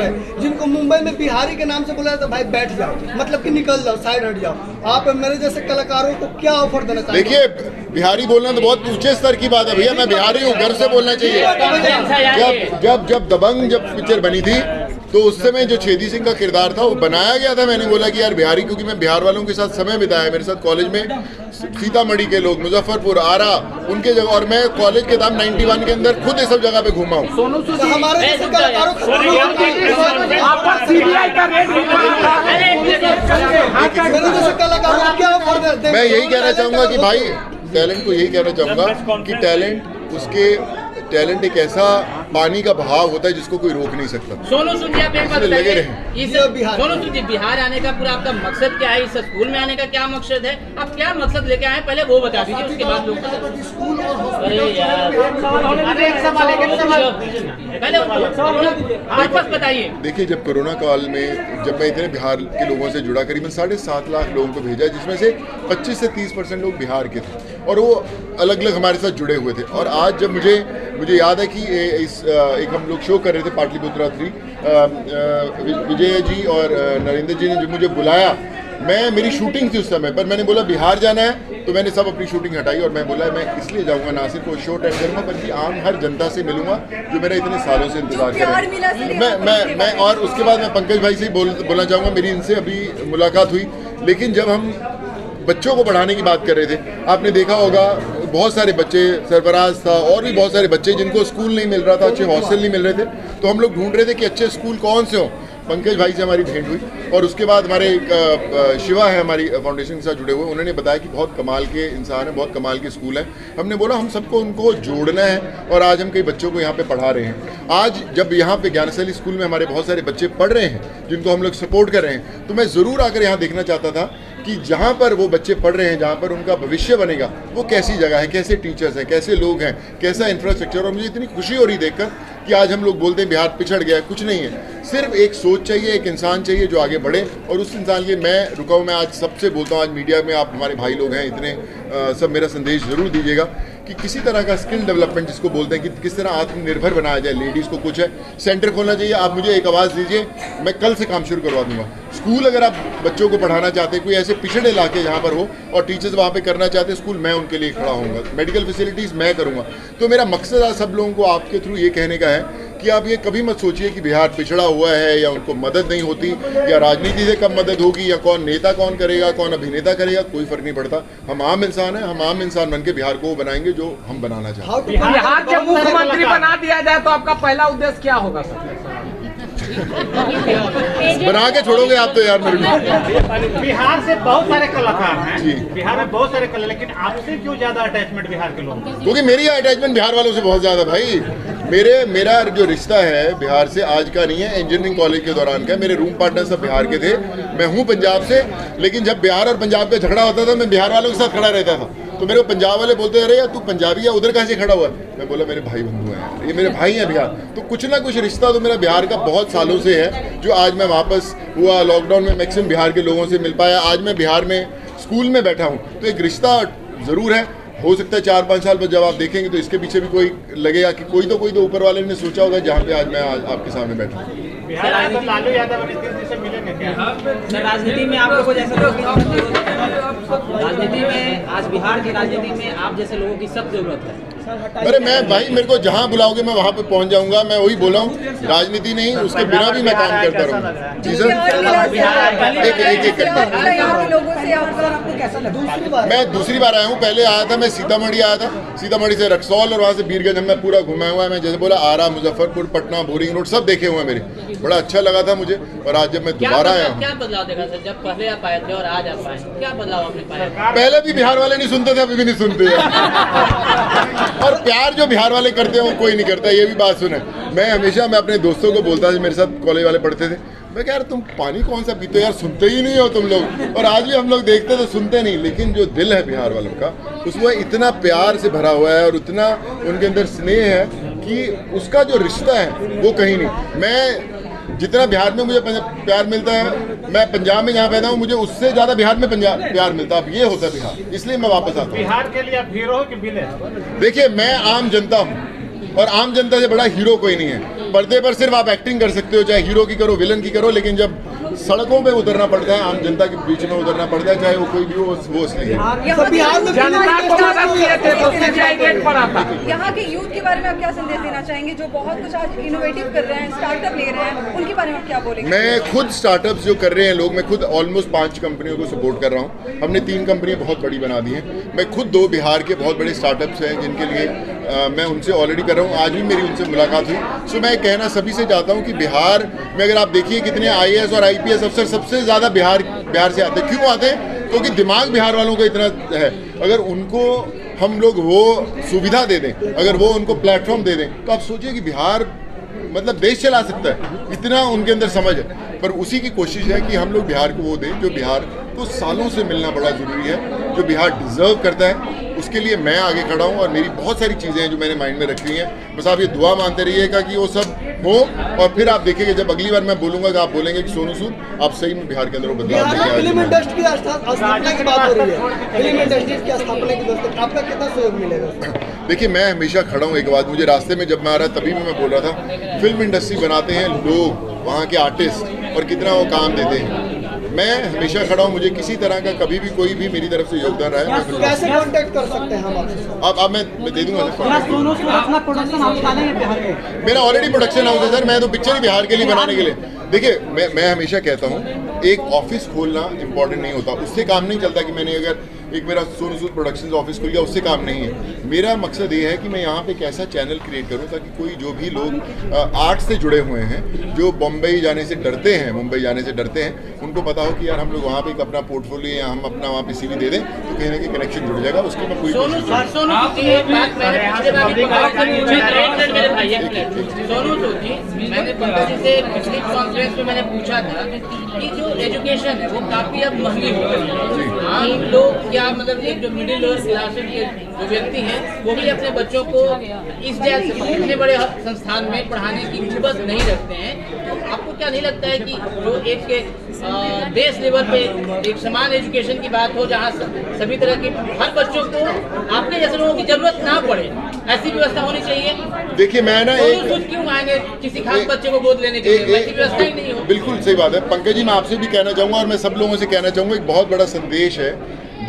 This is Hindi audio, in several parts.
है, जिनको मुंबई में बिहारी के नाम से बोला जाता है भाई बैठ जाओ, मतलब कि निकल जाओ, साइड हट जाओ। आप मेरे जैसे कलाकारों को क्या ऑफर देना चाहते हैं? देखिए, बिहारी बोलना तो बहुत ऊंचे स्तर की बात है भैया, मैं बिहारी हूँ, घर से बोलना चाहिए। जब दबंग जब पिक्चर बनी थी तो उस समय जो छेदी सिंह का किरदार था वो बनाया गया था, मैंने बोला कि यार बिहारी, क्योंकि मैं बिहार वालों के साथ समय बिताया, मेरे साथ कॉलेज में सीतामढ़ी के लोग, मुजफ्फरपुर, आरा, उनके जगह, और मैं कॉलेज के दाम 91 के अंदर खुद ये सब जगह पे घूमा हूँ। हमारे जैसे कलाकारों को क्या ऑफर देते हैं? मैं यही कहना चाहूँगा कि भाई टैलेंट को यही कहना चाहूँगा कि टैलेंट एक ऐसा पानी का बहाव होता है जिसको कोई रोक नहीं सकता। सोनू सूद जी, आप एक बात लगे बताइए, सोनू सूद जी, बिहार आने का पूरा आपका मकसद क्या है? इस स्कूल में आने का क्या मकसद है? आप क्या मकसद लेके आए पहले वो बता दीजिए, उसके बाद लोग पहले बताइए। देखिए, जब कोरोना काल में जब मैं इतने बिहार के लोगों से जुड़ा, करीबन 7.5 लाख लोगों को भेजा, जिसमें से 25 से 30% लोग बिहार के थे और वो अलग अलग हमारे साथ जुड़े हुए थे। और आज जब मुझे याद है कि एक हम लोग शो कर रहे थे पाटलिपुत्रा 3, विजय जी और नरेंद्र जी ने जब मुझे बुलाया, मेरी शूटिंग थी उस समय पर, मैंने बोला बिहार जाना है, तो मैंने सब अपनी शूटिंग हटाई और मैं बोला मैं इसलिए जाऊंगा, ना सिर्फ वो शो अटेंड करूंगा बल्कि आम हर जनता से मिलूंगा जो मेरा इतने सालों से इंतजार कर रहा है। मैं और उसके बाद मैं पंकज भाई से बोलना चाहूँगा, मेरी इनसे अभी मुलाकात हुई, लेकिन जब हम बच्चों को पढ़ाने की बात कर रहे थे, आपने देखा होगा बहुत सारे बच्चे, सरफराज था और भी बहुत सारे बच्चे जिनको स्कूल नहीं मिल रहा था, अच्छे हॉस्टल नहीं मिल रहे थे, तो हम लोग ढूंढ रहे थे कि अच्छे स्कूल कौन से हों। पंकज भाई से हमारी भेंट हुई और उसके बाद हमारे शिवा है हमारी फाउंडेशन के साथ जुड़े हुए, उन्होंने बताया कि बहुत कमाल के इंसान है, बहुत कमाल के स्कूल है। हमने बोला हम सबको उनको जोड़ना है और आज हम कई बच्चों को यहाँ पे पढ़ा रहे हैं। आज जब यहाँ पे ज्ञानशैली स्कूल में हमारे बहुत सारे बच्चे पढ़ रहे हैं जिनको हम लोग सपोर्ट कर रहे हैं, तो मैं ज़रूर आकर यहाँ देखना चाहता था कि जहाँ पर वो बच्चे पढ़ रहे हैं, जहाँ पर उनका भविष्य बनेगा, वो कैसी जगह है, कैसे टीचर्स हैं, कैसे लोग हैं, कैसा इंफ्रास्ट्रक्चर। और मुझे इतनी खुशी हो रही देखकर कि आज हम लोग बोलते हैं बिहार पिछड़ गया, कुछ नहीं है, सिर्फ एक सोच चाहिए, एक इंसान चाहिए जो आगे बढ़े। और उस इंसान के लिए मैं रुका हूँ। मैं आज सबसे बोलता हूँ, आज मीडिया में आप हमारे भाई लोग हैं इतने, सब मेरा संदेश ज़रूर दीजिएगा कि किसी तरह का स्किल डेवलपमेंट जिसको बोलते हैं कि किस तरह आत्मनिर्भर बनाया जाए। लेडीज़ को कुछ है, सेंटर खोलना चाहिए, आप मुझे एक आवाज़ दीजिए, मैं कल से काम शुरू करवा दूंगा। स्कूल अगर आप बच्चों को पढ़ाना चाहते हैं, कोई ऐसे पिछड़े इलाके जहाँ पर हो और टीचर्स वहाँ पे करना चाहते हैं स्कूल, मैं उनके लिए खड़ा होऊंगा, मेडिकल फैसिलिटीज़ मैं करूँगा। तो मेरा मकसद आज सब लोगों को आपके थ्रू ये कहने का है कि आप ये कभी मत सोचिए कि बिहार पिछड़ा हुआ है या उनको मदद नहीं होती या राजनीति से कम मदद होगी या कौन नेता कौन करेगा, कौन अभिनेता करेगा, कोई फर्क नहीं पड़ता। हम आम इंसान हैं, हम आम इंसान बन के बिहार को वो बनाएंगे जो हम बनाना चाहते हैं। बिहार के मुख्यमंत्री बना दिया जाए तो आपका पहला उद्देश्य क्या होगा सर? बना के छोड़ोगे आप तो यार मेरे को। बिहार से बहुत सारे कलाकार हैं, बिहार में बहुत सारे कलाकार, लेकिन आपसे क्यों ज्यादा अटैचमेंट बिहार के लोगों को? क्योंकि मेरी अटैचमेंट बिहार वालों से बहुत ज्यादा भाई। मेरा जो रिश्ता है बिहार से आज का नहीं है, इंजीनियरिंग कॉलेज के दौरान का। मेरे रूम पार्टनर सब बिहार के थे, मैं हूँ पंजाब से, लेकिन जब बिहार और पंजाब का झगड़ा होता था मैं बिहार वालों के साथ खड़ा रहता था। तो मेरे को पंजाब वाले बोलते अरे यार तू पंजाबी है, उधर कहाँ से खड़ा हुआ है? मैं बोला मेरे भाई बंधु हैं, ये मेरे भाई हैं बिहार। तो कुछ ना कुछ रिश्ता तो मेरा बिहार का बहुत सालों से है, जो आज मैं वापस हुआ लॉकडाउन में मैक्सिमम बिहार के लोगों से मिल पाया। आज मैं बिहार में स्कूल में बैठा हूँ, तो एक रिश्ता ज़रूर है। हो सकता है 4-5 साल बाद जब आप देखेंगे तो इसके पीछे भी कोई लगेगा कि कोई तो ऊपर वाले ने सोचा होगा जहाँ पे आज मैं आपके सामने बैठा हूँ। लालू यादव से मिलेंगे क्या? राजनीति में आप लोगों जैसे राजनीति में आज बिहार की राजनीति में आप जैसे लोगों की सब जरूरत है। अरे मैं भाई, मेरे को जहाँ बुलाओगे मैं वहाँ पे पहुँच जाऊँगा। मैं वही बोला हूँ, राजनीति नहीं, उसके बिना भी मैं काम करता रहूँगा। जी सर, एक मैं दूसरी बार आया हूँ। पहले आया था, मैं सीतामढ़ी आया था, सीतामढ़ी से रक्सौल और वहाँ से बीरगंज हमने पूरा घुमाया हुआ है। मैं जैसे बोला आरा, मुजफ्फरपुर, पटना, बोरिंग रोड सब देखे हुए हैं मेरे, बड़ा अच्छा लगा था मुझे। और आज जब मैं दोबारा आया हूँ, क्या बदलाव देखा सर जब पहले आप आए थे और आज आप आए, क्या बदलाव आपने पाया? पहले भी बिहार वाले नहीं सुनते थे, अभी भी नहीं सुनते और प्यार जो बिहार वाले करते हैं वो कोई नहीं करता, ये भी बात सुने। मैं अपने दोस्तों को बोलता था, मेरे साथ कॉलेज वाले पढ़ते थे, मैं कह यार तुम पानी कौन सा पीते हो यार, सुनते ही नहीं हो तुम लोग। और आज भी हम लोग देखते तो सुनते नहीं, लेकिन जो दिल है बिहार वालों का उसमें इतना प्यार से भरा हुआ है और उतना उनके अंदर स्नेह है कि उसका जो रिश्ता है वो कहीं नहीं। मैं जितना बिहार में मुझे प्यार मिलता है, मैं पंजाब में जहाँ पैदा हूँ, मुझे उससे ज़्यादा बिहार में प्यार मिलता है। अब ये होता है बिहार, इसलिए मैं वापस आता हूँ। बिहार के लिए आप हीरो हो कि विलेन? देखिए, मैं आम जनता हूँ और आम जनता से बड़ा हीरो कोई नहीं है। पर्दे पर सिर्फ आप एक्टिंग कर सकते हो, चाहे हीरो की करो, विलन की करो, लेकिन जब सड़कों पे उतरना पड़ता है, आम जनता के बीच में उतरना पड़ता है, चाहे वो कोई भी हो, वो इसलिए। यहाँ के यूथ के बारे में आप क्या संदेश देना चाहेंगे, जो बहुत कुछ आज इनोवेटिव कर रहे हैं, स्टार्टअप ले रहे हैं, उनके बारे में आप क्या बोलेंगे? मैं खुद स्टार्टअप्स जो कर रहे हैं लोग, मैं खुद ऑलमोस्ट 5 कंपनियों को सपोर्ट कर रहा हूँ। हमने 3 कंपनियां बहुत बड़ी बना दी हैं। मैं खुद 2 बिहार के बहुत बड़े स्टार्टअप्स हैं जिनके लिए मैं उनसे ऑलरेडी कर रहा हूँ। आज भी मेरी उनसे मुलाकात हुई। सो मैं कहना सभी से चाहता हूँ कि बिहार में अगर आप देखिए कितने IAS और IPS अफसर सबसे ज़्यादा बिहार से आते हैं। क्यों आते हैं? क्योंकि दिमाग बिहार वालों का इतना है। अगर उनको हम लोग वो सुविधा दे दें, अगर वो उनको प्लेटफॉर्म दे दें, तो आप सोचिए कि बिहार मतलब देश चला सकता है, इतना उनके अंदर समझ है। पर उसी की कोशिश है कि हम लोग बिहार को वो दें जो बिहार को सालों से मिलना बड़ा ज़रूरी है, जो बिहार डिज़र्व करता है। उसके लिए मैं आगे खड़ा हूँ और मेरी बहुत सारी चीज़ें हैं जो मैंने माइंड में रखी हैं। बस आप ये दुआ मानते रहिएगा कि वो सब हो, और फिर आप देखिएगा जब अगली बार मैं बोलूँगा कि आप बोलेंगे कि सोनू सूद आप सही में बिहार के अंदर बदलाव लेके आए। फिल्म इंडस्ट्री की स्थापना की बात हो रही है, फिल्म इंडस्ट्री की स्थापना की दोस्तों आपका कितना सहयोग मिलेगा? देखिए, मैं हमेशा खड़ा हूँ। एक बात मुझे रास्ते में जब मैं आ रहा तभी भी मैं बोल रहा था, फिल्म इंडस्ट्री बनाते हैं लोग, वहाँ के आर्टिस्ट, और कितना वो काम देते हैं। मैं हमेशा खड़ा हूँ। मुझे किसी तरह का कभी भी कोई भी मेरी तरफ से योगदान रहा है। कैसे कांटेक्ट कर सकते हैं हम आपसे? अब मैं दे दूंगा। मेरा ऑलरेडी प्रोडक्शन हाउस है सर। मैं तो पिक्चर ही बिहार के लिए बनाने के लिए। देखिए, मैं हमेशा कहता हूँ, एक ऑफिस खोलना इंपॉर्टेंट नहीं होता, उससे काम नहीं चलता कि मैंने अगर एक मेरा सोनू सूद प्रोडक्शंस ऑफिस खुल गया, उससे काम नहीं है। मेरा मकसद ये है कि मैं यहाँ पे एक ऐसा चैनल क्रिएट करूँ ताकि कोई जो भी लोग आर्ट से जुड़े हुए हैं, जो बम्बई जाने से डरते हैं, मुंबई जाने से डरते हैं, उनको पता हो कि यार हम लोग वहाँ पे एक अपना पोर्टफोलियो या हम अपना वहाँ पे CV दे दें तो कहीं ना कहीं कनेक्शन जुड़ जाएगा। उसकी मैं पूरी सोनू सूद जी, मैंने पंकज जी से पिछली कॉन्फ्रेंस में मैंने पूछा था कि जो एजुकेशन है वो काफी अब महंगी हो गई है। आम लोग या मतलब एक जो मिडिल लोअर क्लास के जो व्यक्ति हैं वो भी अपने बच्चों को इस जैसे इतने बड़े संस्थान में पढ़ाने की हिम्मत नहीं रखते हैं। तो आपको क्या नहीं लगता है कि जो एक बेस लेवल पे एक समान एजुकेशन की बात हो, जहाँ सभी तरह के हर बच्चों को आपके जैसे लोगों की जरूरत ना पड़े, ऐसी व्यवस्था होनी चाहिए? देखिए, मैं ना एक क्यों आएंगे किसी खास बच्चे को गोद लेने के लिए, ऐसी व्यवस्था ही नहीं हो। बिल्कुल सही बात है पंकज जी। मैं आपसे भी कहना चाहूँगा और मैं सब लोगों से कहना चाहूँगा, एक बहुत बड़ा संदेश है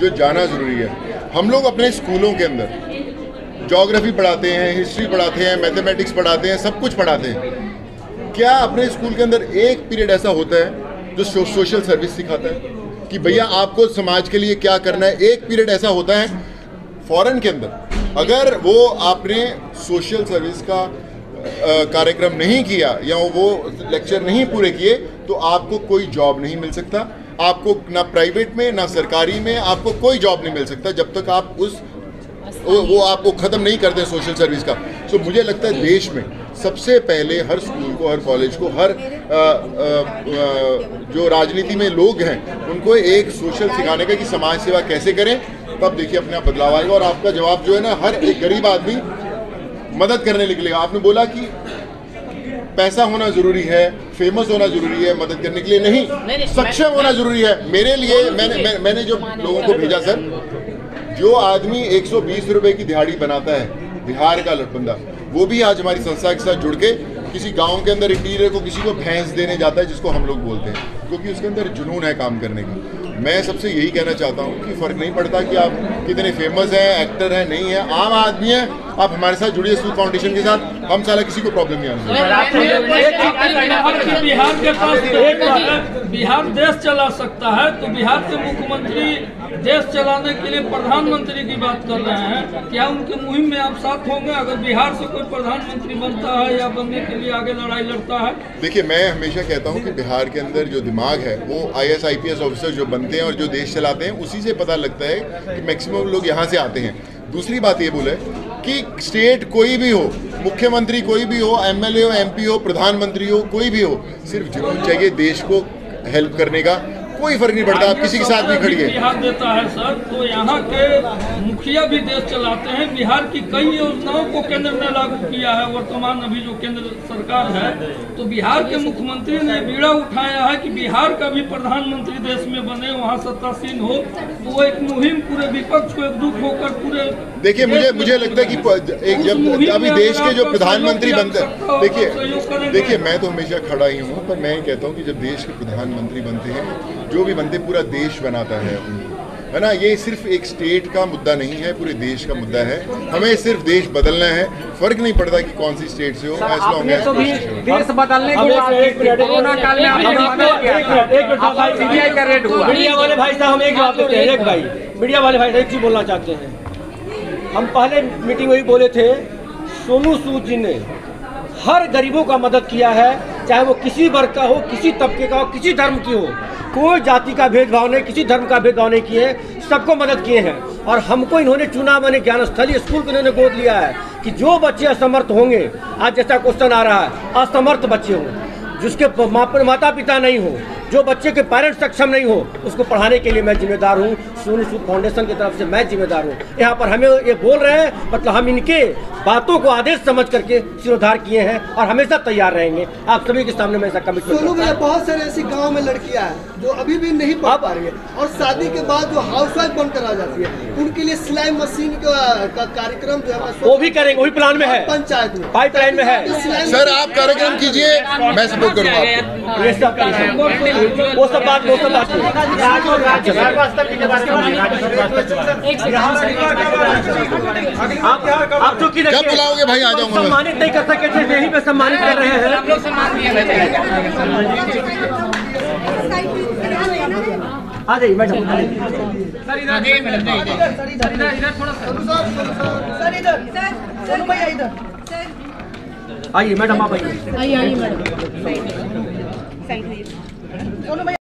जो जाना जरूरी है। हम लोग अपने स्कूलों के अंदर ज्योग्राफी पढ़ाते हैं, हिस्ट्री पढ़ाते हैं, मैथमेटिक्स पढ़ाते हैं, सब कुछ पढ़ाते हैं। क्या अपने स्कूल के अंदर एक पीरियड ऐसा होता है जो सोशल सर्विस सिखाता है कि भैया आपको समाज के लिए क्या करना है? एक पीरियड ऐसा होता है फॉरेन के अंदर, अगर वो आपने सोशल सर्विस का कार्यक्रम नहीं किया या वो लेक्चर नहीं पूरे किए तो आपको कोई जॉब नहीं मिल सकता। आपको ना प्राइवेट में ना सरकारी में आपको कोई जॉब नहीं मिल सकता जब तक आप वो आपको ख़त्म नहीं करते सोशल सर्विस का। तो मुझे लगता है देश में सबसे पहले हर स्कूल को, हर कॉलेज को, हर जो राजनीति में लोग हैं उनको एक सोशल सिखाने का कि समाज सेवा कैसे करें, तब देखिए अपने आप बदलाव आएगा। और आपका जवाब जो है ना, हर एक गरीब आदमी मदद करने निकलेगा। आपने बोला कि पैसा होना जरूरी है, फेमस होना जरूरी है मदद करने के लिए, नहीं, सक्षम होना जरूरी है। मेरे लिए मैंने जो लोगों को भेजा सर, जो आदमी 120 रुपए की दिहाड़ी बनाता है, बिहार का बंदा, वो भी आज हमारी संस्था के साथ जुड़ के किसी गांव के अंदर इंटीरियर को किसी को भैंस देने जाता है, जिसको हम लोग बोलते हैं, क्योंकि उसके अंदर जुनून है काम करने का। मैं सबसे यही कहना चाहता हूँ कि फ़र्क नहीं पड़ता कि आप कितने फेमस हैं, एक्टर हैं, नहीं है, आम आदमी है, आप हमारे साथ जुड़िए सूद फाउंडेशन के साथ। हम साला किसी को प्रॉब्लम नहीं आने। बिहार के पास बिहार देश चला सकता है, तो बिहार के मुख्यमंत्री देश चलाने के लिए प्रधानमंत्री की बात कर रहे हैं। क्या उनके मुहिम में आप साथ होंगे अगर बिहार से कोई प्रधानमंत्री बनता है या बनने के लिए आगे लड़ाई लड़ता है? देखिए, मैं हमेशा कहता हूँ कि बिहार के अंदर जो दिमाग है वो IAS IPS ऑफिसर जो बनते हैं और जो देश चलाते हैं, उसी से पता लगता है कि मैक्सिमम लोग यहाँ से आते हैं। दूसरी बात ये बोले कि स्टेट कोई भी हो, मुख्यमंत्री कोई भी हो, MLA हो, MP हो, प्रधानमंत्री हो, कोई भी हो, सिर्फ जुनून चाहिए देश को हेल्प करने का। कोई फर्क नहीं पड़ता आप किसी के साथ भी खड़िए। बिहार देता है सर, तो यहाँ के मुखिया भी देश चलाते हैं। बिहार की कई योजनाओं को केंद्र ने लागू किया है। वर्तमान अभी जो केंद्र सरकार है, तो बिहार के मुख्यमंत्री ने बीड़ा उठाया है कि बिहार का भी प्रधानमंत्री देश में बने, वहाँ सत्तासीन हो। तो वो एक मुहिम पूरे विपक्ष को एकजुट होकर पूरे देखिए मुझे लगता है कि एक जब अभी देश के जो प्रधानमंत्री बनते हैं, देखिए मैं तो हमेशा खड़ा ही हूँ, पर मैं कहता हूँ कि जब देश के प्रधानमंत्री बनते हैं, जो भी बनते पूरा देश बनाता है है ना। ये सिर्फ एक स्टेट का मुद्दा नहीं है, पूरे देश का मुद्दा है। हमें सिर्फ देश बदलना है, फर्क नहीं पड़ता कि कौन सी स्टेट से हो, एज लॉन्ग एज देश बदलने को कोरोना काल में सीबीआई का रेड हुआ। मीडिया वाले भाई साहब हम एक जवाब देते हैं, एक भाई मीडिया वाले भाई साहब एक चीज बोलना चाहते हैं। हम पहले मीटिंग में भी बोले थे, सोनू सूद जी ने हर गरीबों का मदद किया है, चाहे वो किसी वर्ग का हो, किसी तबके का हो, किसी धर्म की हो, कोई जाति का भेदभाव नहीं, किसी धर्म का भेदभाव नहीं किए, सबको मदद किए हैं। और हमको इन्होंने चुना, मैंने ज्ञानस्थली स्कूल को इन्होंने गोद लिया है कि जो बच्चे असमर्थ होंगे, आज जैसा क्वेश्चन आ रहा है, असमर्थ बच्चे हों, जिसके माता पिता नहीं हो, जो बच्चे के पेरेंट्स सक्षम नहीं हो, उसको पढ़ाने के लिए मैं जिम्मेदार हूँ। सोनू सूद फाउंडेशन की तरफ से मैं जिम्मेदार हूँ। यहाँ पर हमें ये बोल रहे हैं, मतलब हम इनके बातों को आदेश समझ करके सिरोधार किए हैं और हमेशा तैयार रहेंगे। आप सभी के सामने मैं ऐसा कमिटमेंट सोनू भैया, बहुत सारे ऐसी गांव में लड़कियां हैं जो अभी भी नहीं पढ़ पा रही है और शादी के बाद जो हाउसवाइफ बनकर आ जाती है, उनके लिए सिलाई मशीन का कार्यक्रम जो है वो भी करेंगे, वही प्लान में है, पंचायत में पाइपलाइन में है। सर आप कार्यक्रम कीजिए, मैं सपोर्ट करूँगा आपको। ये सब वो सब बात आप जो कि जब बुलाओगे भाई आ जाऊंगा। सम्मानित नहीं कर सके थे, यहीं पे सम्मानित कर रहे हैं। हम लोग सम्मान दिया आ जाइए मैडम। आइए मैडम, आप आइए। आइए मैडम।